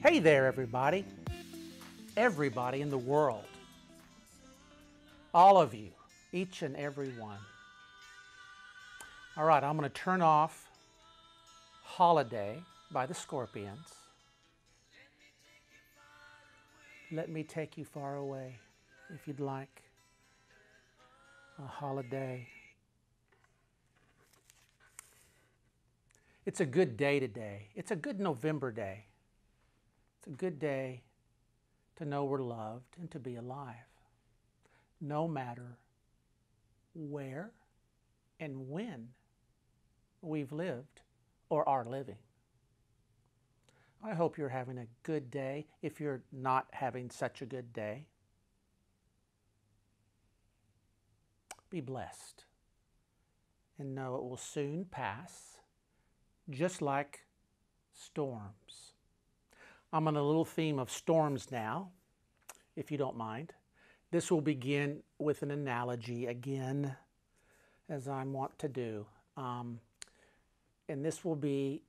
Hey there, everybody. Everybody in the world. All of you, each and every one. All right, I'm going to turn off Holiday by the Scorpions. Let me take you far away, if you'd like. A holiday. It's a good day today. It's a good November day. It's a good day to know we're loved and to be alive, no matter where and when we've lived or are living. I hope you're having a good day. If you're not having such a good day, be blessed and know it will soon pass, just like storms. I'm on a little theme of storms now, if you don't mind. This will begin with an analogy again, as I want to do. And this will be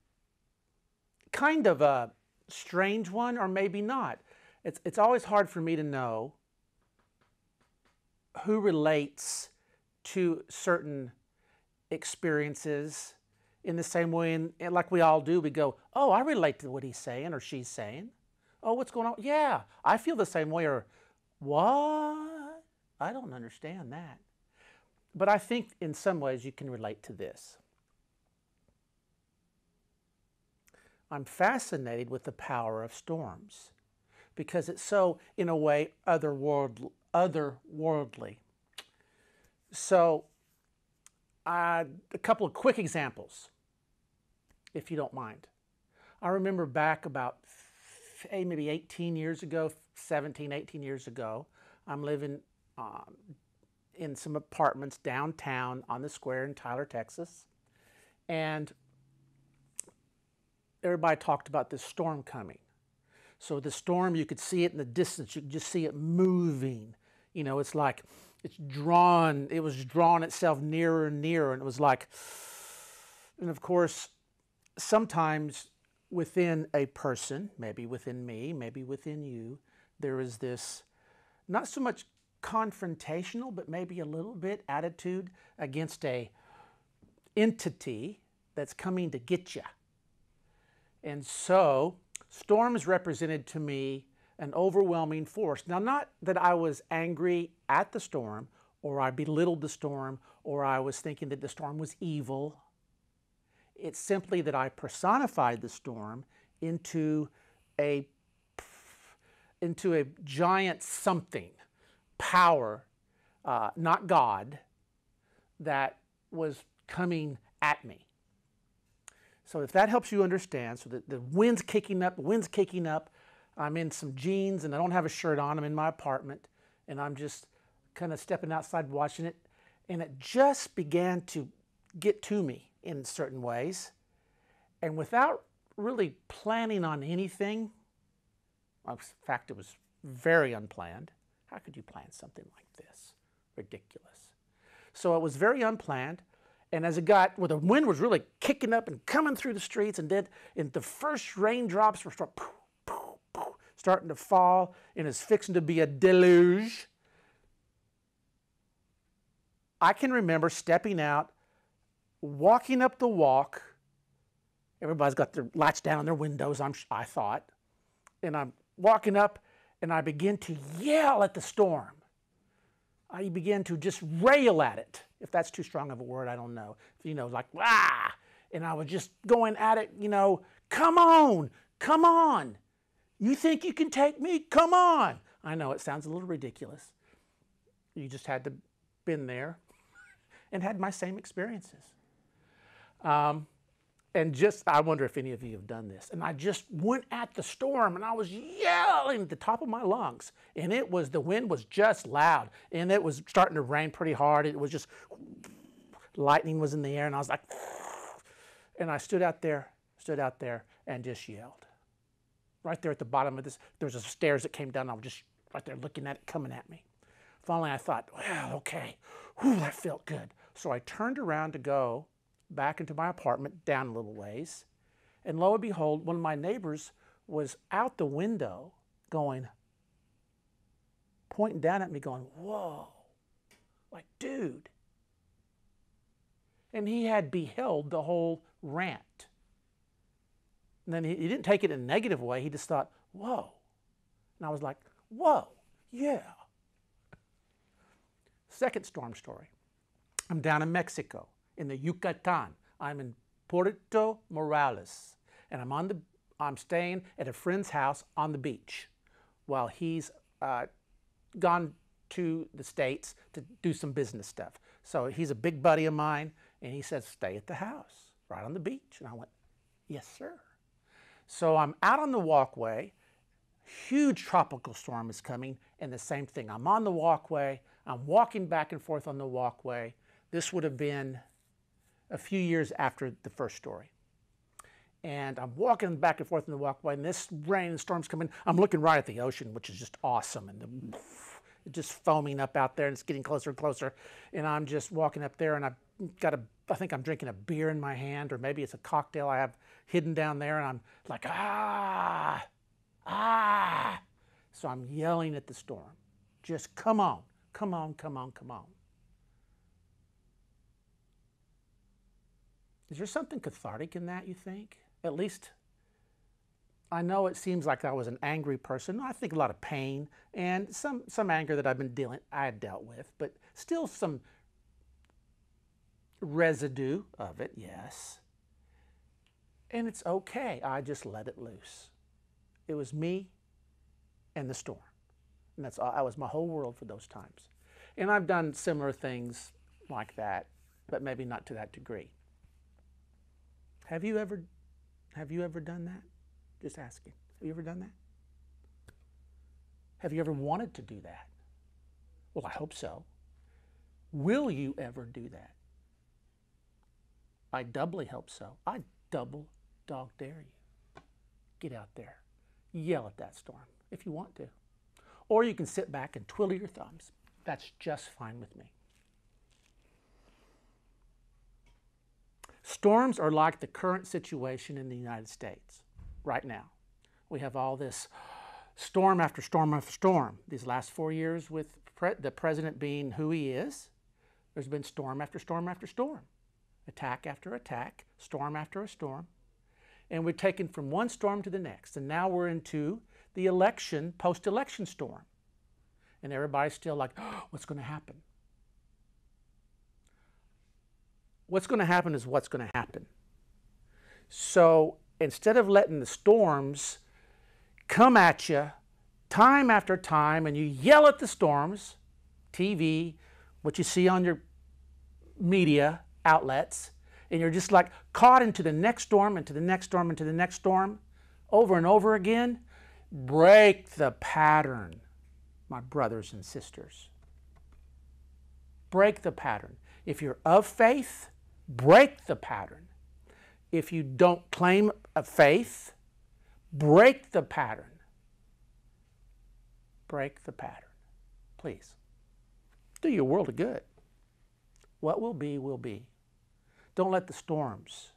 kind of a strange one, or maybe not. It's always hard for me to know who relates to certain experiences in the same way, and like we all do, we go, oh, I relate to what he's saying or she's saying. Oh, what's going on? Yeah, I feel the same way. Or what? I don't understand that. But I think in some ways you can relate to this. I'm fascinated with the power of storms because it's so, in a way, otherworldly. So, a couple of quick examples, if you don't mind. I remember back about maybe 18 years ago, 17, 18 years ago, I'm living in some apartments downtown on the square in Tyler, Texas. And everybody talked about this storm coming. So the storm, you could see it in the distance. You could just see it moving. You know, it's like it was drawing itself nearer and nearer. And it was like, and of course, sometimes within a person, maybe within me, maybe within you, there is this, not so much confrontational, but maybe a little bit attitude against a entity that's coming to get you. And so storms represented to me an overwhelming force. Now, not that I was angry at the storm, or I belittled the storm, or I was thinking that the storm was evil. It's simply that I personified the storm into a giant something, power, not God, that was coming at me. So if that helps you understand, so that the wind's kicking up, I'm in some jeans and I don't have a shirt on, I'm in my apartment, and I'm just kind of stepping outside watching it, and it just began to get to me in certain ways. And without really planning on anything, in fact, it was very unplanned. How could you plan something like this? Ridiculous. So it was very unplanned. And as it got, well, the wind was really kicking up and coming through the streets, and then the first raindrops were starting to fall, and it's fixing to be a deluge. I can remember stepping out, walking up the walk. Everybody's got their latch down on their windows, I thought. And I'm walking up, and I begin to yell at the storm. I began to just rail at it. If that's too strong of a word, I don't know. You know, like, ah! And I was just going at it, you know, come on, come on. You think you can take me? Come on. I know it sounds a little ridiculous. You just had to been there and had my same experiences. And just, I wonder if any of you have done this. And I just went at the storm, and I was yelling at the top of my lungs. And it was, the wind was just loud. And it was starting to rain pretty hard. It was just, lightning was in the air. And I was like, and I stood out there and just yelled. Right there at the bottom of this, there was a stairs that came down. I was just right there looking at it coming at me. Finally, I thought, well, okay, whew, that felt good. So I turned around to go back into my apartment, down a little ways, and lo and behold, one of my neighbors was out the window going, pointing down at me going, whoa, like, dude. And he had beheld the whole rant. And then he didn't take it in a negative way. He just thought, whoa. And I was like, whoa, yeah. Second storm story. I'm down in Mexico, in the Yucatan. I'm in Puerto Morales. And I'm staying at a friend's house on the beach while he's gone to the States to do some business stuff. So he's a big buddy of mine, and he says, stay at the house, right on the beach. And I went, yes, sir. So I'm out on the walkway. Huge tropical storm is coming, and the same thing. I'm on the walkway. I'm walking back and forth on the walkway. This would have been a few years after the first story. And I'm walking back and forth on the walkway, and this rain and storm's coming. I'm looking right at the ocean, which is just awesome, and it's just foaming up out there, and it's getting closer and closer. And I'm just walking up there, and I think I'm drinking a beer in my hand, or maybe it's a cocktail I have hidden down there, and I'm like, ah, ah. So I'm yelling at the storm, just come on, come on, come on, come on. Is there something cathartic in that, you think? At least, I know it seems like I was an angry person. I think a lot of pain and some anger that I had dealt with, but still some residue of it, yes. And it's okay. I just let it loose. It was me and the storm. And that was my whole world for those times. And I've done similar things like that, but maybe not to that degree. Have you ever done that? Just asking. Have you ever done that? Have you ever wanted to do that? Well, I hope so. Will you ever do that? I doubly hope so. I double dog dare you. Get out there. Yell at that storm if you want to. Or you can sit back and twiddle your thumbs. That's just fine with me. Storms are like the current situation in the United States right now. We have all this storm after storm after storm. These last 4 years with the president being who he is, there's been storm after storm after storm. Attack after attack, storm after a storm. And we're taken from one storm to the next. And now we're into the election, post-election storm. And everybody's still like, oh, what's going to happen? What's going to happen is what's going to happen. So instead of letting the storms come at you time after time and you yell at the storms, TV, what you see on your media outlets, and you're just like caught into the next storm, into the next storm, into the next storm, over and over again, break the pattern, my brothers and sisters. Break the pattern. If you're of faith, break the pattern. If you don't claim a faith, break the pattern. Break the pattern. Please. Do your world a good. What will be, will be. Don't let the storms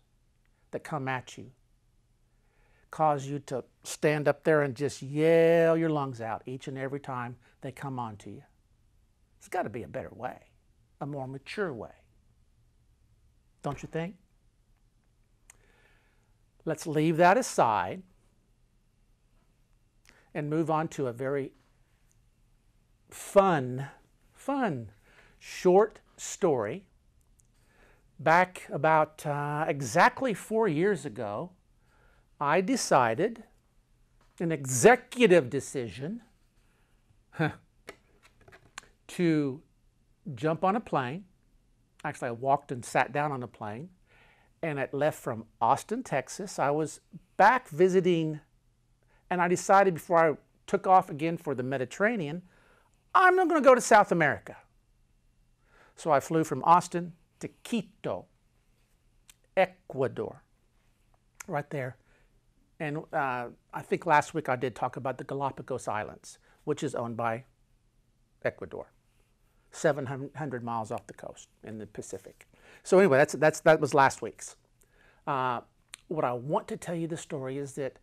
that come at you cause you to stand up there and just yell your lungs out each and every time they come onto you. There's got to be a better way, a more mature way. Don't you think? Let's leave that aside and move on to a very fun, short story. Back about exactly 4 years ago, I decided, an executive decision, to jump on a plane. Actually, I walked and sat down on a plane, and it left from Austin, Texas. I was back visiting, and I decided before I took off again for the Mediterranean, I'm not going to go to South America. So I flew from Austin to Quito, Ecuador, right there. And I think last week I did talk about the Galapagos Islands, which is owned by Ecuador, 700 miles off the coast in the Pacific. So anyway, that was last week's. What I want to tell you the story is that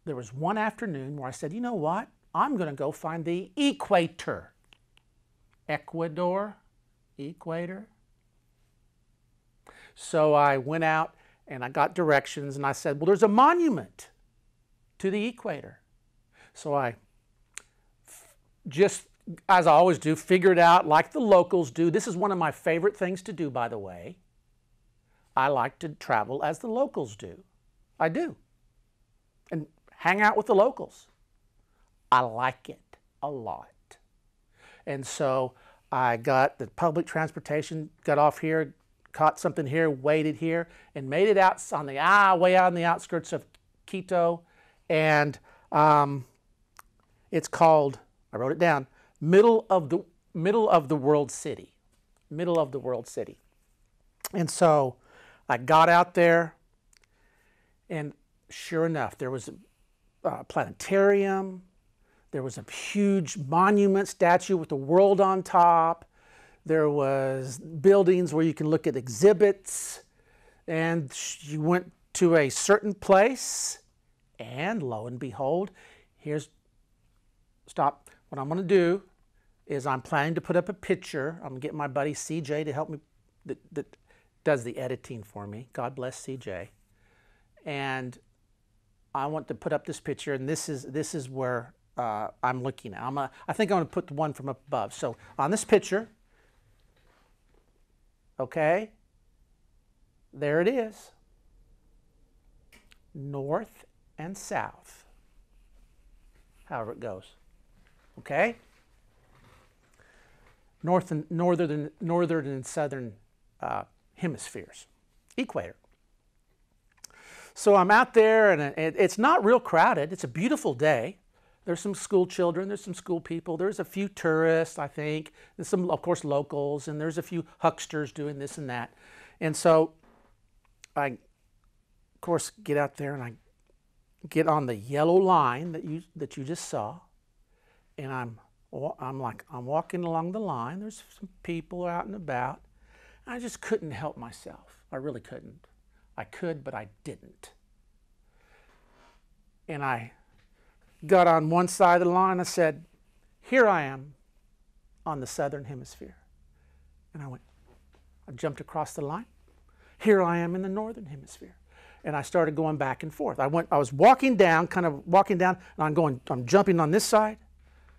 there was one afternoon where I said, you know what? I'm going to go find the equator. Ecuador, equator. So I went out and I got directions and I said, well, there's a monument to the equator. So I just, as I always do, figured out like the locals do. This is one of my favorite things to do, by the way. I like to travel as the locals do. I do. And hang out with the locals. I like it a lot. And so I got the public transportation, got off here, caught something here, waited here, and made it out on the way out on the outskirts of Quito. And it's called, I wrote it down, middle of the world city. Middle of the world city. And so I got out there, and sure enough, there was a planetarium. There was a huge monument statue with the world on top. There was buildings where you can look at exhibits. And you went to a certain place, and lo and behold, stop. What I'm going to do is I'm planning to put up a picture. I'm going to get my buddy CJ to help me, that does the editing for me. God bless CJ. And I want to put up this picture, and this is where I'm looking at. I think I'm going to put the one from up above. So on this picture, okay, there it is. North and south, however it goes. Okay? Northern and southern hemispheres. Equator. So I'm out there, and it's not real crowded. It's a beautiful day. There's some school children, there's some school people, there's a few tourists, I think. There's some, of course, locals, and there's a few hucksters doing this and that. And so I, of course, get out there and I get on the yellow line that you just saw, and I'm walking along the line. There's some people out and about. I just couldn't help myself. I really couldn't. I could, but I didn't. And I got on one side of the line. I said, here I am on the southern hemisphere. And I jumped across the line. Here I am in the northern hemisphere. And I started going back and forth. I was walking down, and I'm jumping on this side.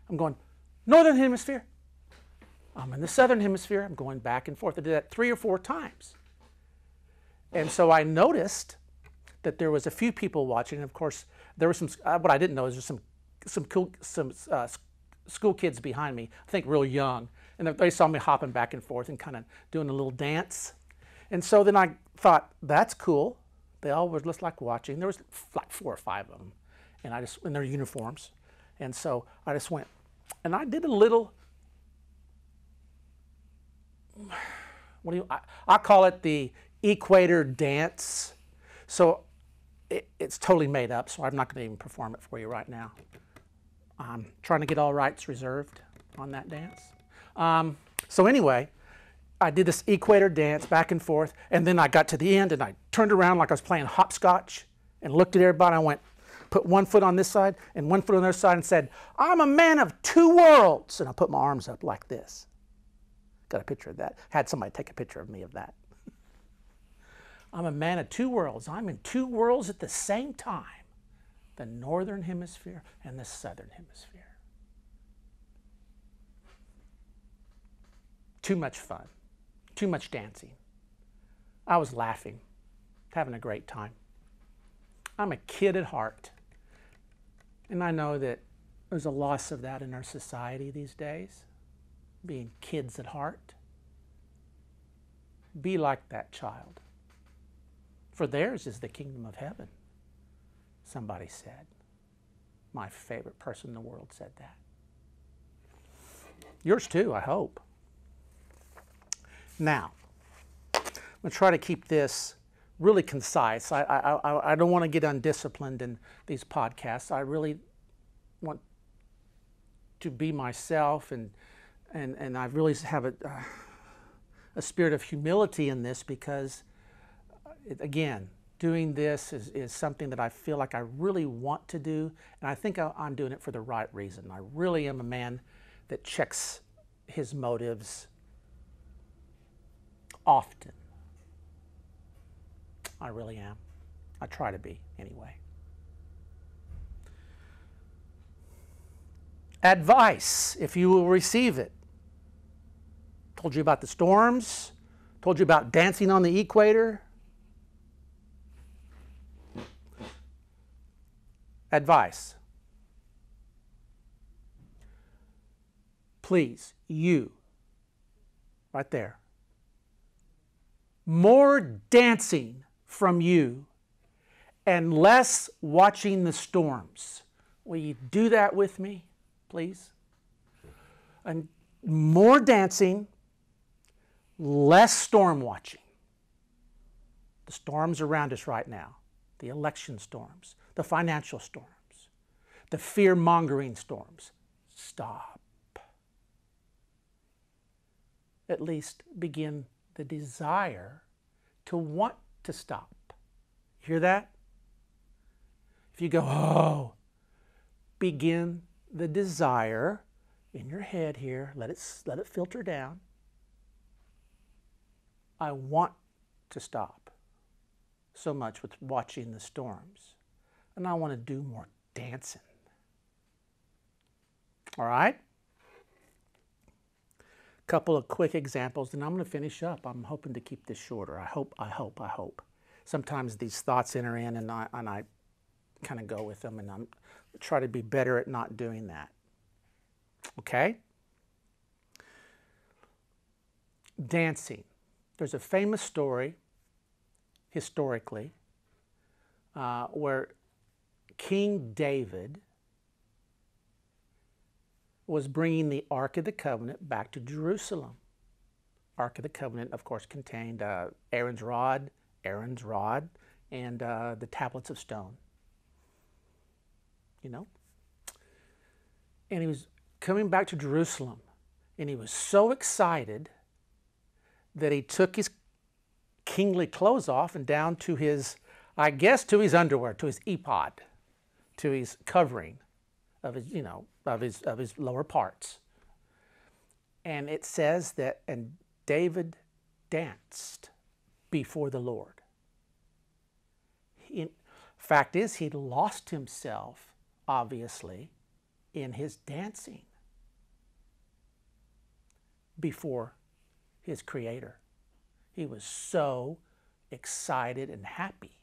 I'm going, northern hemisphere. I'm in the southern hemisphere. I'm going back and forth. I did that 3 or 4 times. And so I noticed that there was a few people watching. Of course, there was some, what I didn't know is there's some school kids behind me, I think real young. And they saw me hopping back and forth and kind of doing a little dance. And so then I thought, that's cool. They all were just like watching. There was like 4 or 5 of them, and in their uniforms. And so I just went, and I did a little, I call it the Equator dance. So it's totally made up, so I'm not going to even perform it for you right now. I'm trying to get all rights reserved on that dance. So anyway, I did this Equator dance back and forth, and then I got to the end, and I turned around like I was playing hopscotch and looked at everybody. I went, put one foot on this side and one foot on the other side and said, I'm a man of 2 worlds. And I put my arms up like this. Got a picture of that. Had somebody take a picture of me of that. I'm a man of 2 worlds. I'm in 2 worlds at the same time. The northern hemisphere and the southern hemisphere. Too much fun. Too much dancing. I was laughing, having a great time. I'm a kid at heart. And I know that there's a loss of that in our society these days, being kids at heart. Be like that child. For theirs is the kingdom of heaven, somebody said. My favorite person in the world said that. Yours too, I hope. Now, I'm going to try to keep this really concise. I don't want to get undisciplined in these podcasts. I really want to be myself, and I really have a spirit of humility in this because, again, doing this is something that I feel like I really want to do, and I think I'm doing it for the right reason. I really am a man that checks his motives often. I really am. I try to be, anyway. Advice, if you will receive it. Told you about the storms. Told you about dancing on the equator. Advice. Please, you, right there. More dancing from you and less watching the storms. Will you do that with me, please? And more dancing, less storm watching. The storms around us right now, the election storms, the financial storms, the fear-mongering storms. Stop. At least begin the desire to want to stop. Hear that? If you go, oh, begin the desire in your head here. Let it filter down. I want to stop so much with watching the storms. And I want to do more dancing. All right? Couple of quick examples, and I'm going to finish up. I'm hoping to keep this shorter. I hope. Sometimes these thoughts enter in, and I kind of go with them, and I'm try to be better at not doing that. Okay? Dancing. There's a famous story, historically, where King David was bringing the Ark of the Covenant back to Jerusalem. Ark of the Covenant, of course, contained Aaron's rod, and the tablets of stone. You know? And he was coming back to Jerusalem, and he was so excited that he took his kingly clothes off and down to his, I guess, to his underwear, to his ephod, to his covering of his, you know, of his lower parts. And it says that, and David danced before the Lord. Fact is, he lost himself, obviously, in his dancing before his Creator. He was so excited and happy.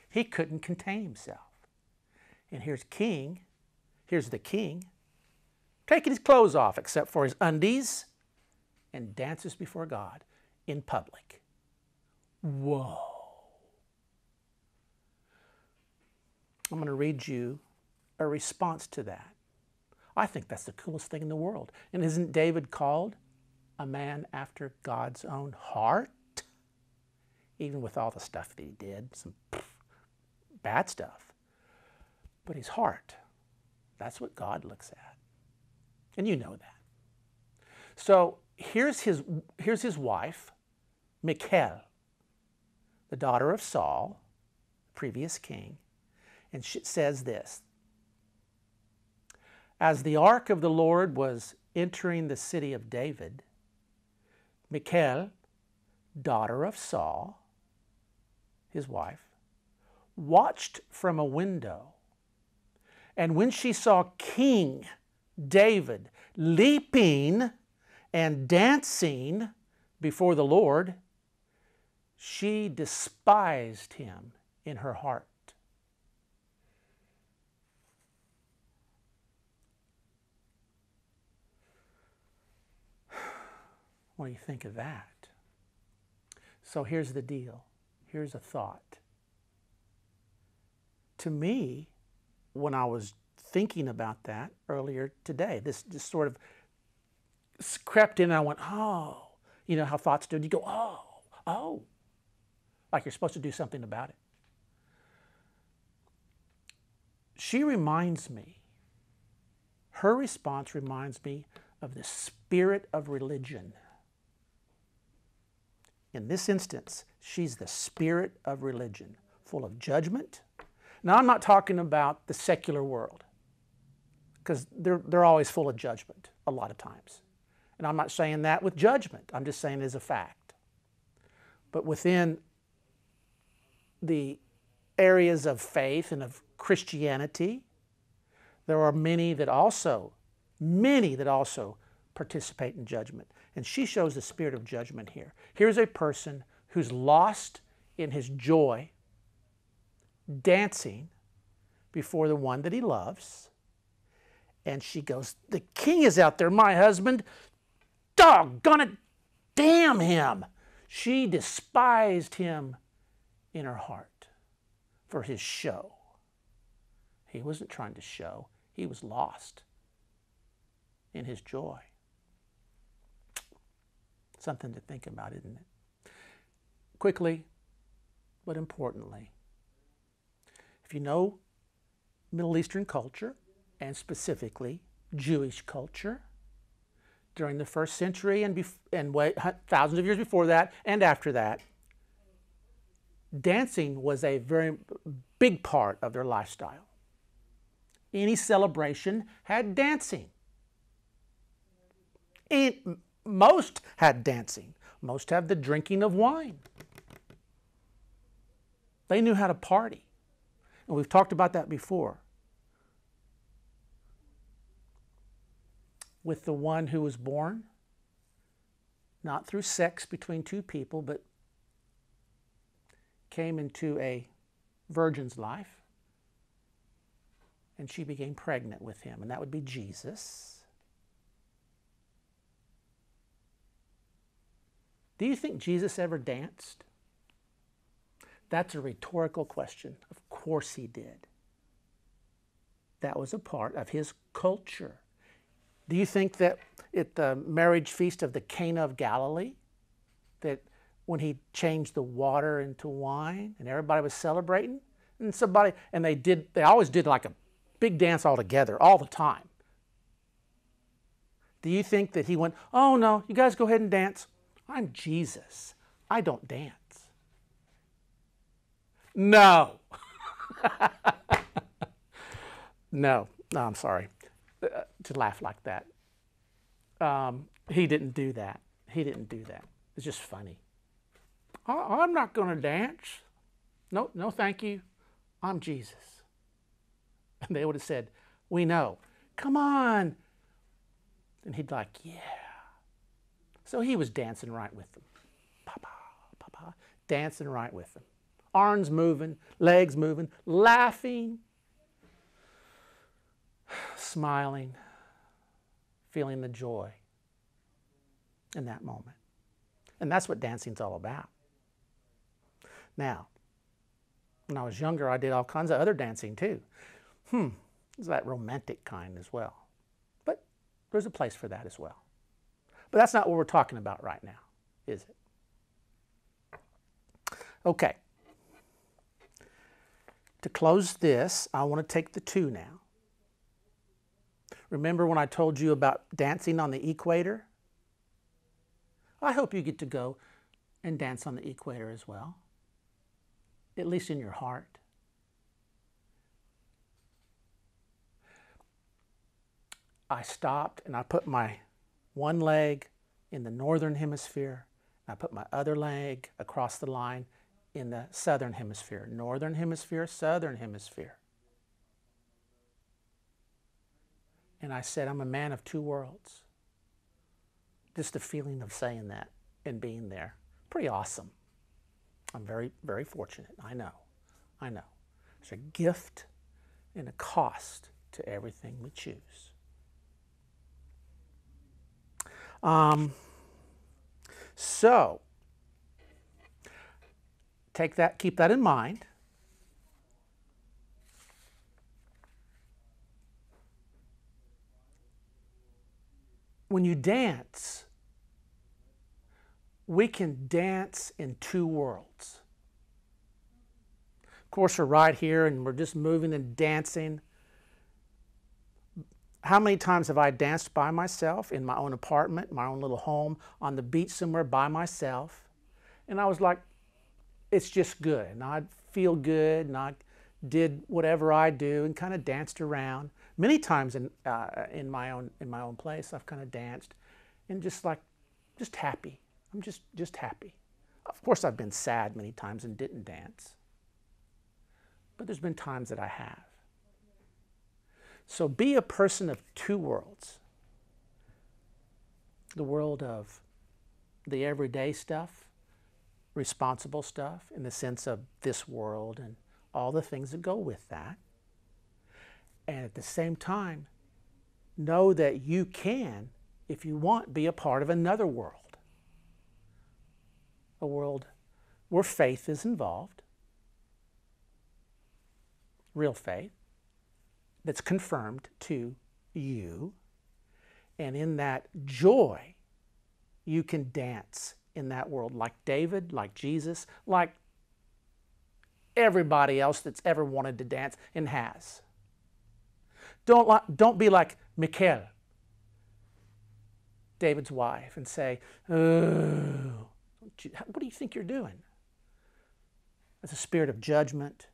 He couldn't contain himself. And here's the king, taking his clothes off except for his undies, and dances before God in public. Whoa. I'm going to read you a response to that. I think that's the coolest thing in the world. And isn't David called a man after God's own heart? Even with all the stuff that he did, some bad stuff. But his heart, that's what God looks at. And you know that. So here's his wife, Michal, the daughter of Saul, previous king. And she says this: as the ark of the Lord was entering the city of David, Michal, daughter of Saul, his wife, watched from a window. And when she saw King David leaping and dancing before the Lord, she despised him in her heart. What do you think of that? So here's the deal. Here's a thought. To me, when I was thinking about that earlier today, this just sort of crept in and I went, oh. You know how thoughts do? You go, oh. Like you're supposed to do something about it. She reminds me, her response reminds me of the spirit of religion In this instance, she's the spirit of religion, full of judgment. Now, I'm not talking about the secular world, because they're always full of judgment a lot of times. And I'm not saying that with judgment. I'm just saying it as a fact. But within the areas of faith and of Christianity, there are many that also participate in judgment. And she shows the spirit of judgment here. Here's a person who's lost in his joy, dancing before the one that he loves. And she goes, the king is out there, my husband. Doggone it, damn him. She despised him in her heart for his show. He wasn't trying to show. He was lost in his joy. Something to think about, isn't it? Quickly, but importantly, if you know Middle Eastern culture, and specifically Jewish culture, during the first century and thousands of years before that and after that, dancing was a very big part of their lifestyle. Any celebration had dancing. And most had dancing. Most have the drinking of wine. They knew how to party. And we've talked about that before. With the one who was born, not through sex between two people, but came into a virgin's life, and she became pregnant with him, and that would be Jesus. Do you think Jesus ever danced? That's a rhetorical question. Of course he did. That was a part of his culture. Do you think that at the marriage feast of the Cana of Galilee, that when he changed the water into wine and everybody was celebrating, and they always did like a big dance all together all the time. Do you think that he went, oh no, you guys go ahead and dance. I'm Jesus. I don't dance. No. No, I'm sorry to laugh like that. He didn't do that. He didn't do that. It's just funny. I'm not going to dance. No, no, thank you. I'm Jesus. And they would have said, we know. Come on. And he'd like, yeah. So he was dancing right with them. Papa, papa, dancing right with them. Arms moving, legs moving, laughing, smiling, feeling the joy in that moment. And that's what dancing's all about. Now, when I was younger, I did all kinds of other dancing too. It's that romantic kind as well. But there's a place for that as well. But that's not what we're talking about right now, is it? Okay. To close this, I want to take the two now. Remember when I told you about dancing on the equator? I hope you get to go and dance on the equator as well, at least in your heart. I stopped and I put my one leg in the northern hemisphere, and I put my other leg across the line in the southern hemisphere. Northern hemisphere, southern hemisphere. And I said, I'm a man of two worlds. Just the feeling of saying that and being there. Pretty awesome. I'm very, very fortunate. I know. I know. There's a gift and a cost to everything we choose. So, keep that in mind. When you dance, we can dance in two worlds. Of course, we're right here and we're just moving and dancing. How many times have I danced by myself in my own apartment, my own little home, on the beach somewhere by myself? And I was like, it's just good. And I'd feel good, and I did whatever I do and kind of danced around. Many times in my own place, I've kind of danced and just happy. I'm just happy. Of course, I've been sad many times and didn't dance. But there's been times that I have. So be a person of two worlds. The world of the everyday stuff, responsible stuff in the sense of this world and all the things that go with that. And at the same time, know that you can, if you want, be a part of another world. A world where faith is involved, real faith, that's confirmed to you. And in that joy, you can dance in that world like David, like Jesus, like everybody else that's ever wanted to dance and has. Don't be like Michal, David's wife, and say, oh, what do you think you're doing? That's a spirit of judgment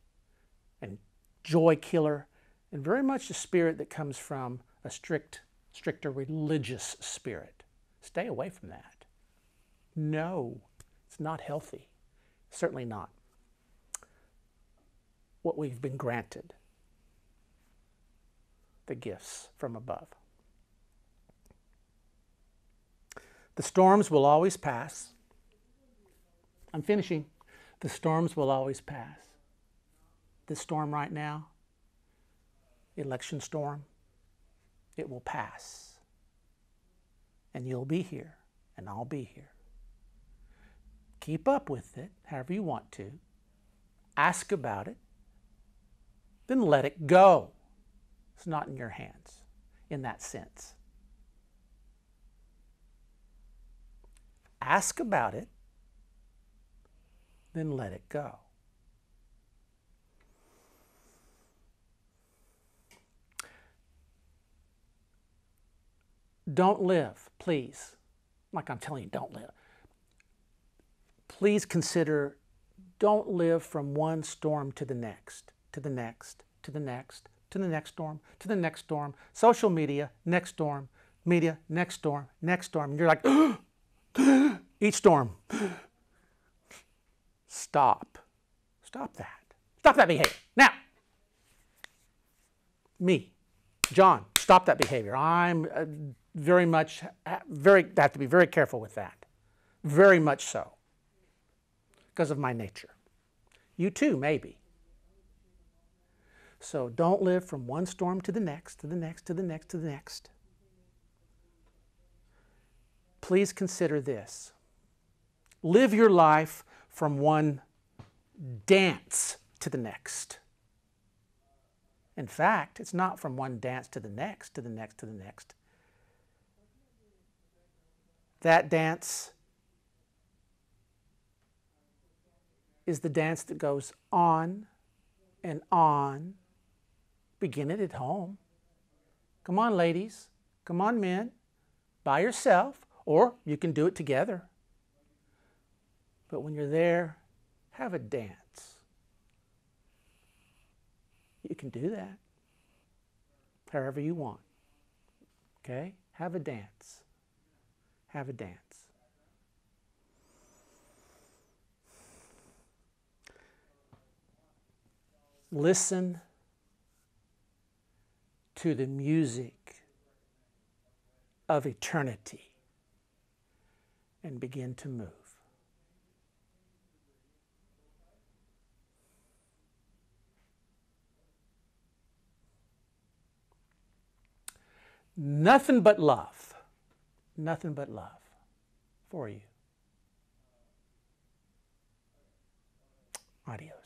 and joy killer, and very much a spirit that comes from a stricter religious spirit. Stay away from that. No, it's not healthy. Certainly not what we've been granted, the gifts from above. The storms will always pass. I'm finishing. The storms will always pass. This storm right now, election storm, it will pass. And you'll be here, and I'll be here. Keep up with it, however you want to. Ask about it. Then let it go. It's not in your hands, in that sense. Ask about it, then let it go. Don't live, please. Like I'm telling you, don't live. Please consider, don't live from one storm to the next, to the next, to the next, to the next storm, to the next storm. Social media, next storm. Media, next storm, next storm. And you're like, each storm. Stop. Stop that. Stop that behavior. Now, me, John, stop that behavior. I'm have to be very careful with that. Very much so. Because of my nature. You too, maybe. So don't live from one storm to the next, to the next, to the next, to the next. Please consider this. Live your life from one dance to the next. In fact, it's not from one dance to the next, to the next, to the next. That dance is the dance that goes on and on. Begin it at home. Come on, ladies. Come on, men. By yourself, or you can do it together. But when you're there, have a dance. You can do that however you want. Okay? Have a dance. Have a dance. Listen to the music of eternity and begin to move. Nothing but love. Nothing but love for you. Adios.